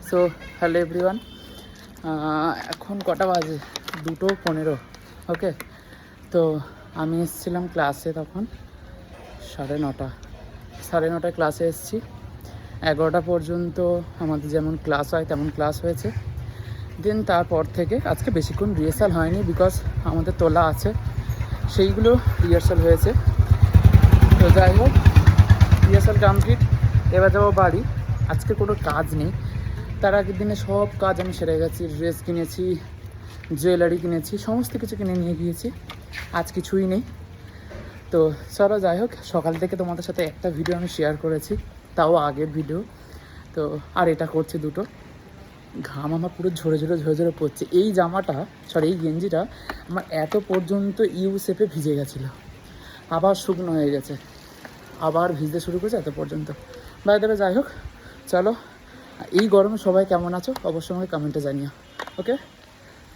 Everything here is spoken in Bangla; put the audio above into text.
সো হ্যালো এভরিওয়ান, এখন কটা বাজে 2:15। ওকে, তো আমি এসেছিলাম ক্লাসে তখন 9:30 ক্লাসে এসেছি। 11টা পর্যন্ত আমাদের যেমন ক্লাস হয় তেমন ক্লাস হয়েছে। দেন তারপর থেকে আজকে বেশিক্ষণ রিহার্সাল হয়নি, বিকজ আমাদের তোলা আছে, সেইগুলো রিহার্সাল হয়েছে। তো যাই হোক, রিহার্সাল কমপ্লিট। এবার যাবো বাড়ি। আজকে কোনো কাজ নেই, তার আগের দিনে সব কাজ আমি সেরে গেছি। ড্রেস কিনেছি, জুয়েলারি কিনেছি, সমস্ত কিছু কিনে নিয়ে গিয়েছি। আজ কিছুই নেই। তো চলো যাই হোক, সকাল থেকে তোমাদের সাথে একটা ভিডিও আমি শেয়ার করেছি, তাও আগের ভিডিও। তো আর এটা করছে দুটো। ঘাম আমার পুরো ঝরে পড়ছে। এই জামাটা, এই গেঞ্জিটা আমার এত পর্যন্ত ইউ শেপে ভিজে গেছিলো, আবার শুকনো হয়ে গেছে, আবার ভিজতে শুরু করেছে এত পর্যন্ত। বাই দেবে, যাই হোক চলো। এই গরমে সবাই কেমন আছো অবশ্যই আমাকে কমেন্টে জানিও। ওকে।